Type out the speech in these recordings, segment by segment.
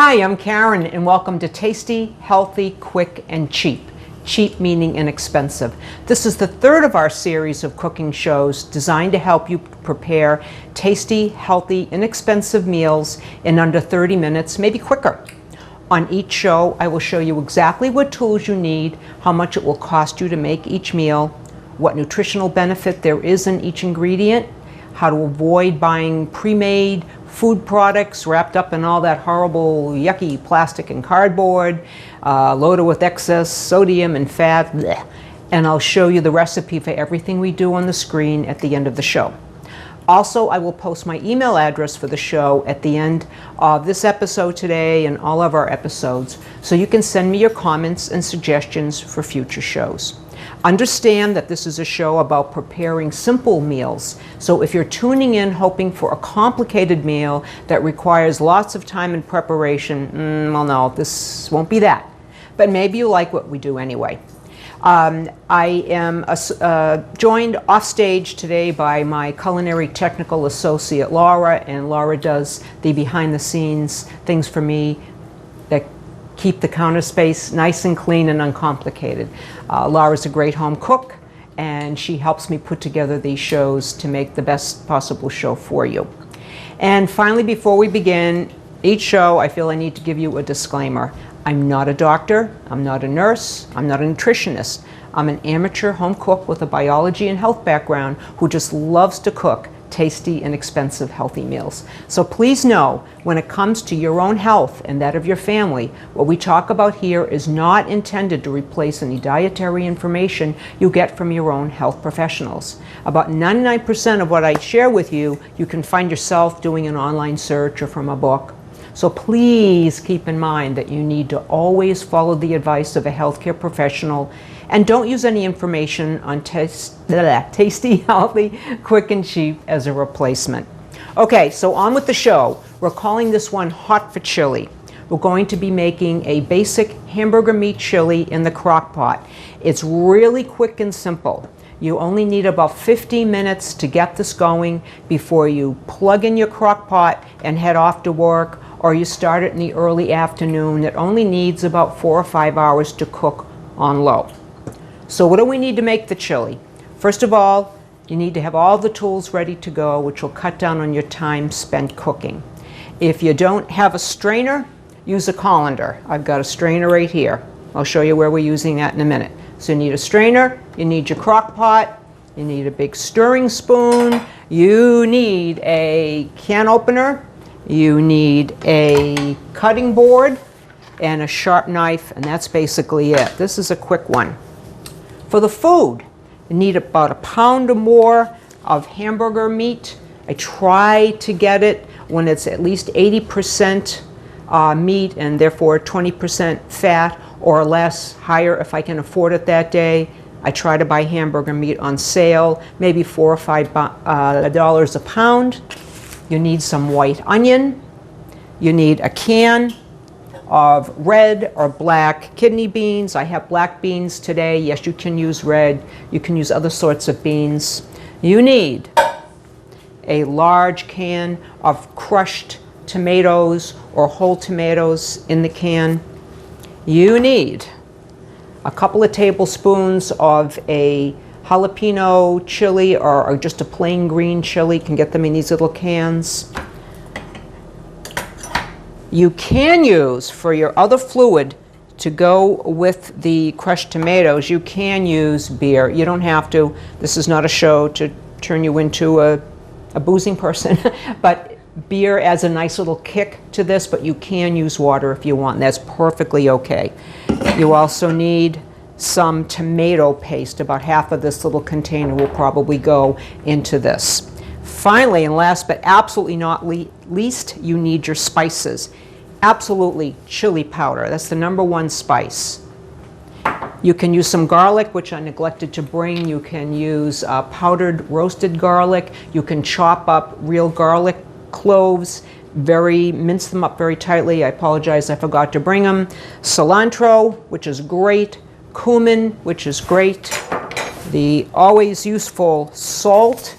Hi, I'm Karen, and welcome to Tasty, Healthy, Quick, and Cheap. Cheap meaning inexpensive. This is the third of our series of cooking shows designed to help you prepare tasty, healthy, inexpensive meals in under 30 minutes, maybe quicker. On each show, I will show you exactly what tools you need, how much it will cost you to make each meal, what nutritional benefit there is in each ingredient, how to avoid buying pre-made food products wrapped up in all that horrible, yucky plastic and cardboard, loaded with excess sodium and fat, bleh. And I'll show you the recipe for everything we do on the screen at the end of the show. Also, I will post my email address for the show at the end of this episode today and all of our episodes, so you can send me your comments and suggestions for future shows. Understand that this is a show about preparing simple meals, so if you're tuning in hoping for a complicated meal that requires lots of time and preparation, well, no, this won't be that. But maybe you like what we do anyway. I am joined offstage today by my culinary technical associate Laura, and Laura does the behind-the-scenes things for me that keep the counter space nice and clean and uncomplicated. Laura's a great home cook, and she helps me put together these shows to make the best possible show for you. And finally, before we begin each show, I feel I need to give you a disclaimer. I'm not a doctor, I'm not a nurse, I'm not a nutritionist. I'm an amateur home cook with a biology and health background who just loves to cook tasty and expensive healthy meals. So please know, when it comes to your own health and that of your family, what we talk about here is not intended to replace any dietary information you get from your own health professionals. About 99% of what I share with you, you can find yourself doing an online search or from a book. So please keep in mind that you need to always follow the advice of a healthcare professional, and don't use any information on tasty, healthy, quick, and cheap as a replacement. Okay, so on with the show. We're calling this one Hot for Chili. We're going to be making a basic hamburger meat chili in the crock pot. It's really quick and simple. You only need about 15 minutes to get this going before you plug in your crock pot and head off to work, or you start it in the early afternoon. It only needs about 4 or 5 hours to cook on low. So what do we need to make the chili? First of all, you need to have all the tools ready to go, which will cut down on your time spent cooking. If you don't have a strainer, use a colander. I've got a strainer right here. I'll show you where we're using that in a minute. So you need a strainer, you need your crock pot, you need a big stirring spoon, you need a can opener, you need a cutting board, and a sharp knife, and that's basically it. This is a quick one. For the food, you need about 1 pound or more of hamburger meat. I try to get it when it's at least 80% meat and therefore 20% fat or less, higher if I can afford it that day. I try to buy hamburger meat on sale, maybe $4 or $5 a pound. You need some white onion. You need a can of red or black kidney beans. I have black beans today. Yes, you can use red. You can use other sorts of beans. You need a large can of crushed tomatoes or whole tomatoes in the can. You need a couple of tablespoons of a jalapeno chili or just a plain green chili. You can get them in these little cans. You can use, for your other fluid to go with the crushed tomatoes, you can use beer. You don't have to. This is not a show to turn you into a boozing person, but beer adds a nice little kick to this, but you can use water if you want, and that's perfectly okay. You also need some tomato paste. About half of this little container will probably go into this. Finally, and last but absolutely not least, you need your spices. Absolutely, chili powder. That's the #1 spice. You can use some garlic, which I neglected to bring. You can use powdered roasted garlic. You can chop up real garlic cloves, mince them up very tightly. I apologize, I forgot to bring them. Cilantro, which is great. Cumin, which is great. The always useful salt.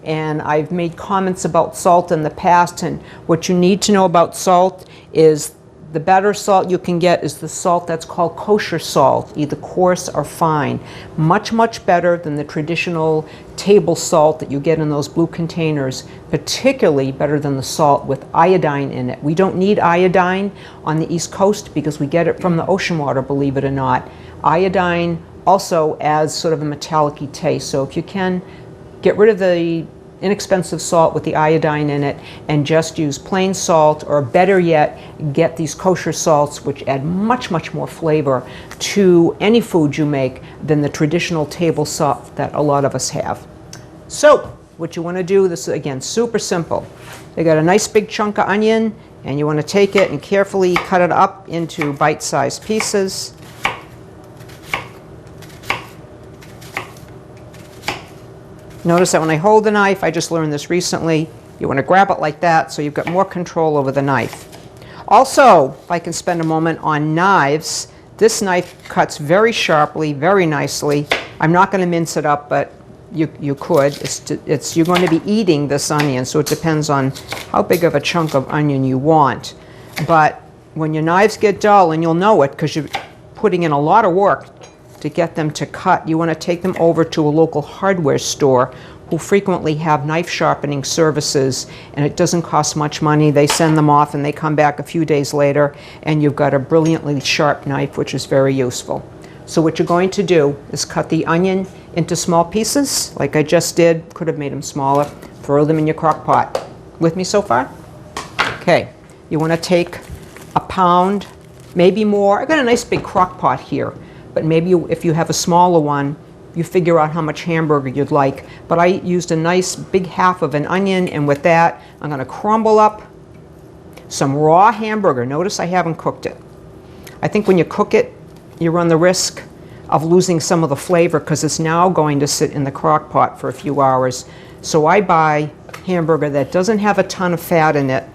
And I've made comments about salt in the past, and what you need to know about salt is The better salt you can get is the salt that's called kosher salt, either coarse or fine. Much, much better than the traditional table salt that you get in those blue containers, particularly better than the salt with iodine in it. We don't need iodine on the East Coast because we get it from the ocean water, believe it or not. Iodine also adds sort of a metallic-y taste, so if you can, get rid of the inexpensive salt with the iodine in it and just use plain salt, or better yet, get these kosher salts, which add much, much more flavor to any food you make than the traditional table salt that a lot of us have. So what you want to do, this is again super simple. You got a nice big chunk of onion and you want to take it and carefully cut it up into bite-sized pieces. Notice that when I hold the knife, I just learned this recently, you want to grab it like that so you've got more control over the knife. Also, if I can spend a moment on knives, this knife cuts very sharply, very nicely. I'm not going to mince it up, but you could. You're going to be eating this onion, so it depends on how big of a chunk of onion you want. But when your knives get dull, and you'll know it because you're putting in a lot of work to get them to cut, you want to take them over to a local hardware store who frequently have knife sharpening services, and it doesn't cost much money. They send them off and they come back a few days later and you've got a brilliantly sharp knife, which is very useful. So what you're going to do is cut the onion into small pieces like I just did. Could have made them smaller. Throw them in your crock pot. With me so far? Okay, you want to take a pound, maybe more. I've got a nice big crock pot here. But maybe if you have a smaller one, you figure out how much hamburger you'd like. But I used a nice big half of an onion, and with that, I'm going to crumble up some raw hamburger. Notice I haven't cooked it. I think when you cook it, you run the risk of losing some of the flavor because it's now going to sit in the crock pot for a few hours. So I buy hamburger that doesn't have a ton of fat in it,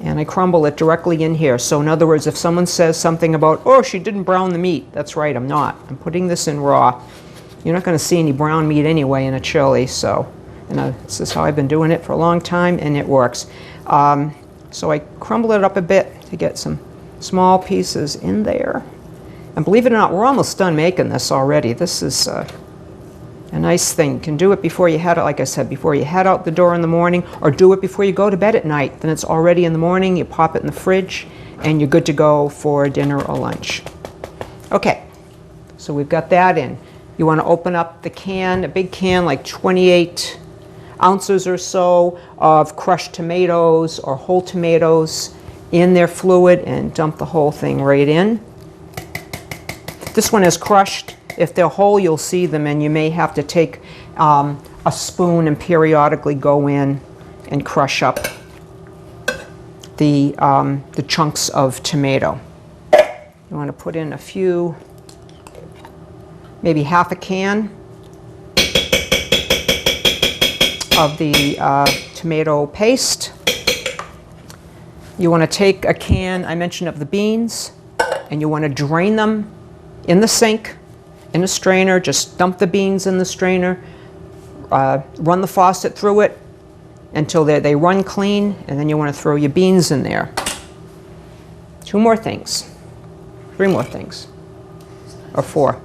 and I crumble it directly in here. So in other words, if someone says something about, oh, she didn't brown the meat, that's right, I'm not. I'm putting this in raw. You're not going to see any brown meat anyway in a chili, so this is how I've been doing it for a long time, and it works. So I crumble it up a bit to get some small pieces in there. And believe it or not, we're almost done making this already. This is a nice thing. You can do it before you head out, like I said, before you head out the door in the morning, or do it before you go to bed at night. Then it's already in the morning, you pop it in the fridge, and you're good to go for dinner or lunch. Okay, so we've got that in. You want to open up the can, a big can, like 28 ounces or so of crushed tomatoes or whole tomatoes in their fluid, and dump the whole thing right in. This one is crushed. If they're whole, you'll see them, and you may have to take a spoon and periodically go in and crush up the chunks of tomato. You want to put in a few, maybe half a can of the tomato paste. You want to take a can, I mentioned, of the beans, and you want to drain them in the sink. In a strainer, just dump the beans in the strainer, run the faucet through it until they run clean, and then you want to throw your beans in there. 2 more things, 3 more things, or 4.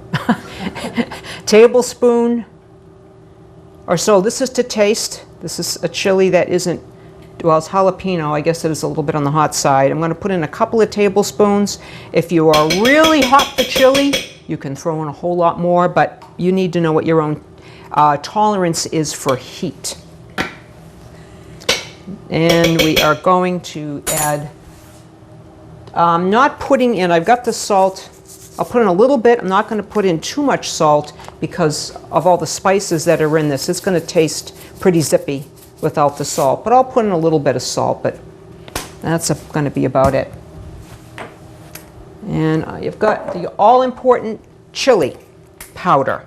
Tablespoon or so. This is to taste. This is a chili that isn't, well, it's jalapeno. I guess it is a little bit on the hot side. I'm going to put in a couple of tablespoons. If you are really hot for chili, you can throw in a whole lot more, but you need to know what your own tolerance is for heat. And we are going to add, not putting in, I've got the salt, I'll put in a little bit. I'm not going to put in too much salt because of all the spices that are in this. It's going to taste pretty zippy without the salt, but I'll put in a little bit of salt, but that's going to be about it. And you've got the all-important chili powder.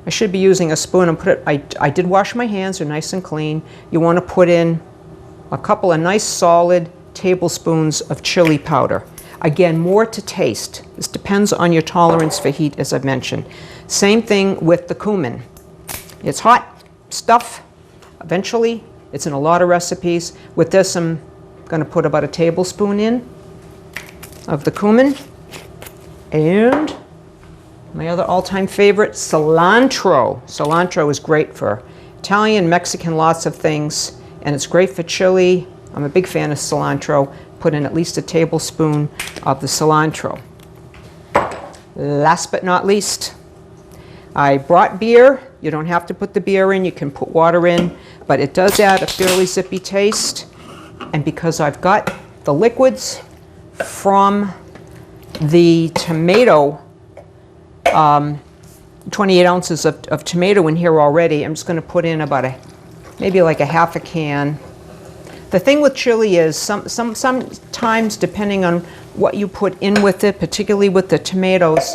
I should be using a spoon and put it, I did wash my hands, they're nice and clean. You want to put in a couple of nice solid tablespoons of chili powder. Again, more to taste. This depends on your tolerance for heat, as I've mentioned. Same thing with the cumin. It's hot stuff. Eventually, it's in a lot of recipes. With this, I'm I'm going to put about a tablespoon in of the cumin. And my other all-time favorite, cilantro. Cilantro is great for Italian, Mexican, lots of things. And it's great for chili. I'm a big fan of cilantro. Put in at least a tablespoon of the cilantro. Last but not least, I brought beer. You don't have to put the beer in. You can put water in. But it does add a fairly zippy taste. And because I've got the liquids from the tomato, 28 ounces of tomato in here already, I'm just going to put in about maybe like a half a can. The thing with chili is sometimes, depending on what you put in with it, particularly with the tomatoes,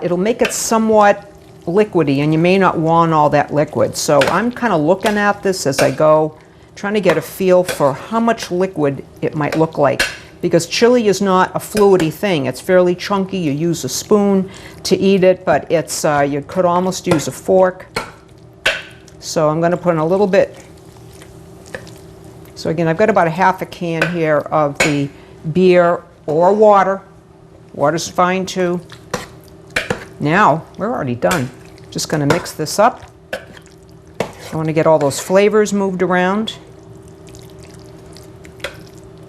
it'll make it somewhat liquidy, and you may not want all that liquid. So I'm kind of looking at this as I go, trying to get a feel for how much liquid it might look like. Because chili is not a fluidy thing. It's fairly chunky. You use a spoon to eat it, but it's you could almost use a fork. So I'm going to put in a little bit. So again, I've got about a half a can here of the beer or water. Water's fine too. Now, we're already done. Just going to mix this up. I want to get all those flavors moved around.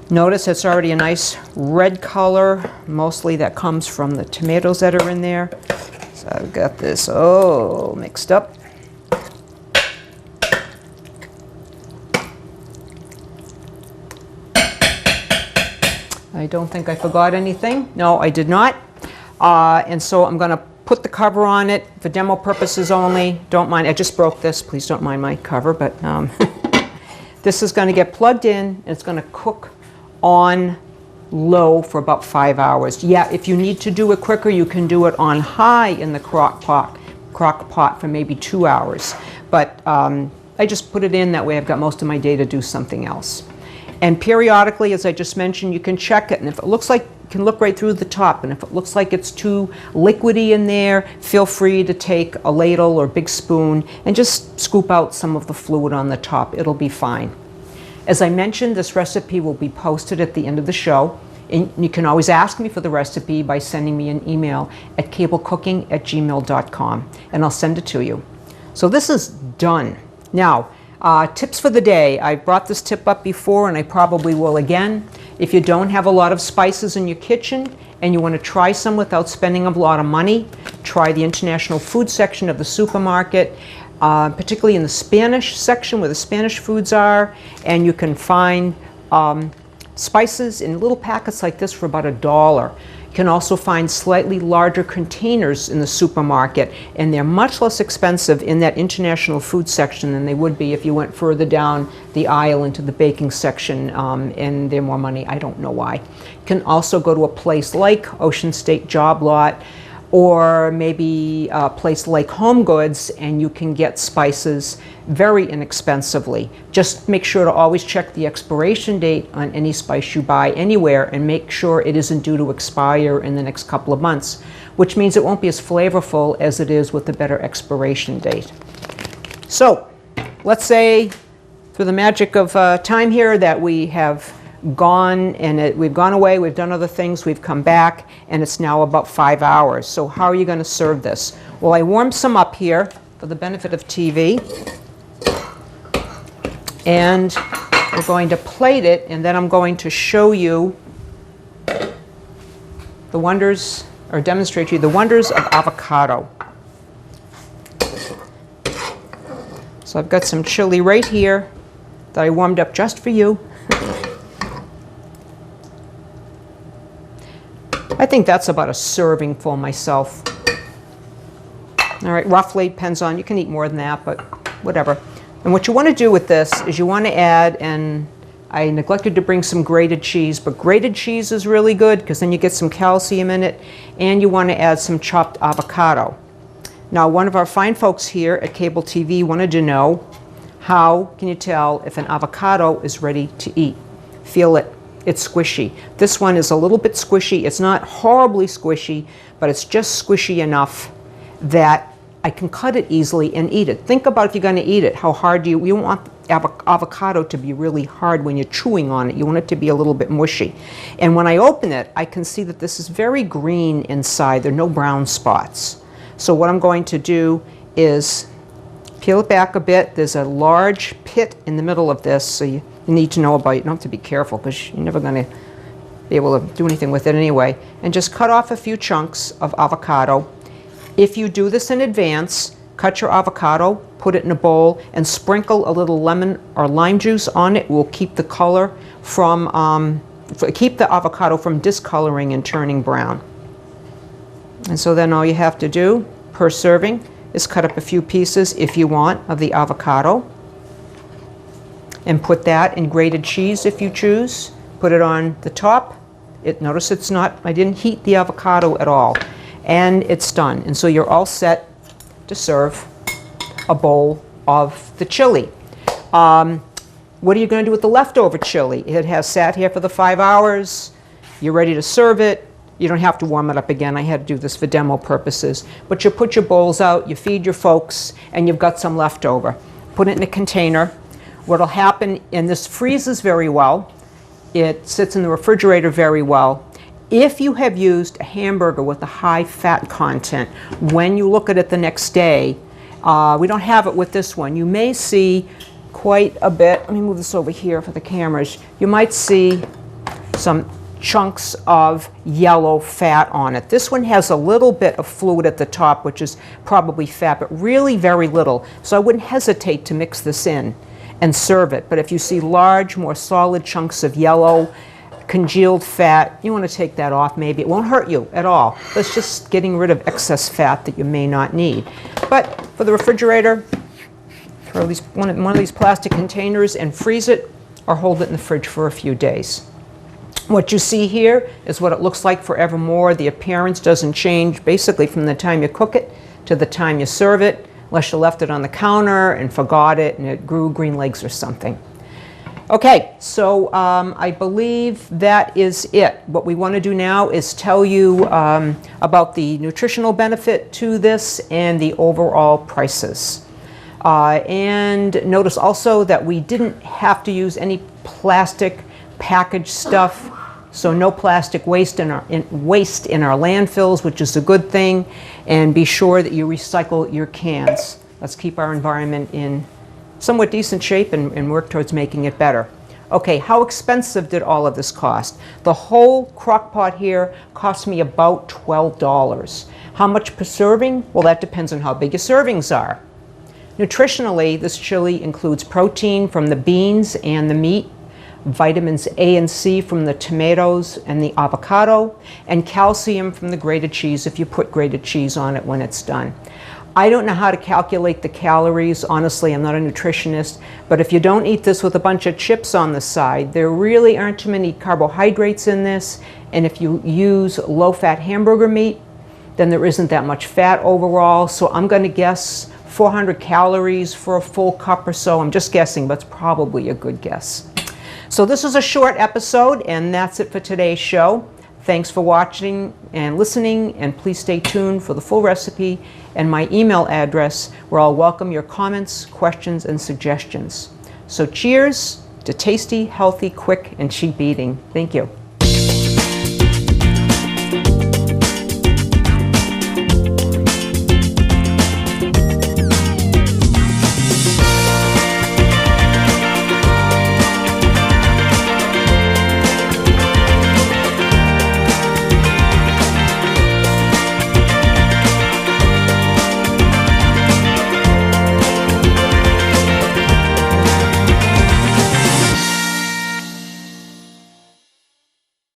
Notice it's already a nice red color. Mostly that comes from the tomatoes that are in there. So I've got this all mixed up. I don't think I forgot anything. No, I did not. And so I'm going to put the cover on it for demo purposes only. Don't mind, I just broke this. Please don't mind my cover. But this is going to get plugged in, and it's going to cook on low for about 5 hours. Yeah, if you need to do it quicker, you can do it on high in the crock pot for maybe 2 hours. But I just put it in, that way I've got most of my day to do something else. And periodically, as I just mentioned, you can check it, and if it looks like, you can look right through the top, and if it looks like it's too liquidy in there, feel free to take a ladle or big spoon and just scoop out some of the fluid on the top. It'll be fine. As I mentioned, this recipe will be posted at the end of the show, and you can always ask me for the recipe by sending me an email at cablecooking@gmail.com, and I'll send it to you. So this is done. Now, tips for the day. I brought this tip up before, and I probably will again. If you don't have a lot of spices in your kitchen and you want to try some without spending a lot of money, try the international food section of the supermarket, particularly in the Spanish section where the Spanish foods are, and you can find spices in little packets like this for about $1. You can also find slightly larger containers in the supermarket, and they're much less expensive in that international food section than they would be if you went further down the aisle into the baking section, and they're more money. I don't know why. You can also go to a place like Ocean State Job Lot, or maybe a place like Home Goods, and you can get spices very inexpensively. Just make sure to always check the expiration date on any spice you buy anywhere, and make sure it isn't due to expire in the next couple of months, which means it won't be as flavorful as it is with a better expiration date. So let's say, through the magic of time here, that we have gone and we've gone away, we've done other things, we've come back, and it's now about 5 hours. So how are you going to serve this? Well, I warmed some up here for the benefit of TV, and we're going to plate it, and then I'm going to show you the wonders, or demonstrate to you the wonders of avocado. So I've got some chili right here that I warmed up just for you. I think that's about a serving full myself. All right, roughly, depends on, you can eat more than that, but whatever. And what you want to do with this is you want to add, and I neglected to bring some grated cheese, but grated cheese is really good because then you get some calcium in it, and you want to add some chopped avocado. Now, one of our fine folks here at Cable TV wanted to know, how can you tell if an avocado is ready to eat? Feel it. It's squishy. This one is a little bit squishy. It's not horribly squishy, but it's just squishy enough that I can cut it easily and eat it. Think about if you're going to eat it. How hard do you want avocado to be really hard when you're chewing on it. You want it to be a little bit mushy. And when I open it, I can see that this is very green inside. There are no brown spots. So what I'm going to do is peel it back a bit. There's a large pit in the middle of this, so you need to know about it. You don't have to be careful because you're never going to be able to do anything with it anyway. And just cut off a few chunks of avocado. If you do this in advance, cut your avocado, put it in a bowl, and sprinkle a little lemon or lime juice on it. It will keep the color from, keep the avocado from discoloring and turning brown. And so then all you have to do per serving is cut up a few pieces, if you want, of the avocado, and put that in grated cheese if you choose. Put it on the top. Notice it's not, I didn't heat the avocado at all. And it's done. And so you're all set to serve a bowl of the chili. What are you going to do with the leftover chili? It has sat here for the 5 hours. You're ready to serve it. You don't have to warm it up again. I had to do this for demo purposes. But you put your bowls out, you feed your folks, and you've got some leftover. Put it in a container. What'll happen, and this freezes very well. It sits in the refrigerator very well. If you have used a hamburger with a high fat content, when you look at it the next day, we don't have it with this one. You may see quite a bit. Let me move this over here for the cameras. You might see some chunks of yellow fat on it. This one has a little bit of fluid at the top, which is probably fat, but really very little. So I wouldn't hesitate to mix this in and serve it. But if you see large, more solid chunks of yellow, congealed fat, you want to take that off maybe. It won't hurt you at all. It's just getting rid of excess fat that you may not need. But for the refrigerator, throw at least one of these plastic containers and freeze it or hold it in the fridge for a few days. What you see here is what it looks like forevermore. The appearance doesn't change basically from the time you cook it to the time you serve it, unless you left it on the counter and forgot it and it grew green legs or something. Okay, so I believe that is it. What we want to do now is tell you about the nutritional benefit to this and the overall prices. And notice also that we didn't have to use any plastic packaged stuff, so no plastic waste in our landfills, which is a good thing. And be sure that you recycle your cans. Let's keep our environment in somewhat decent shape and work towards making it better. Okay, how expensive did all of this cost? The whole crock pot here cost me about $12. How much per serving? Well, that depends on how big your servings are. Nutritionally, this chili includes protein from the beans and the meat, vitamins A and C from the tomatoes and the avocado, and calcium from the grated cheese if you put grated cheese on it when it's done. I don't know how to calculate the calories. Honestly, I'm not a nutritionist, but if you don't eat this with a bunch of chips on the side, there really aren't too many carbohydrates in this, and if you use low-fat hamburger meat, then there isn't that much fat overall, so I'm going to guess 400 calories for a full cup or so. I'm just guessing, but it's probably a good guess. So this is a short episode, and that's it for today's show. Thanks for watching and listening, and please stay tuned for the full recipe and my email address, where I'll welcome your comments, questions, and suggestions. So cheers to tasty, healthy, quick, and cheap eating. Thank you.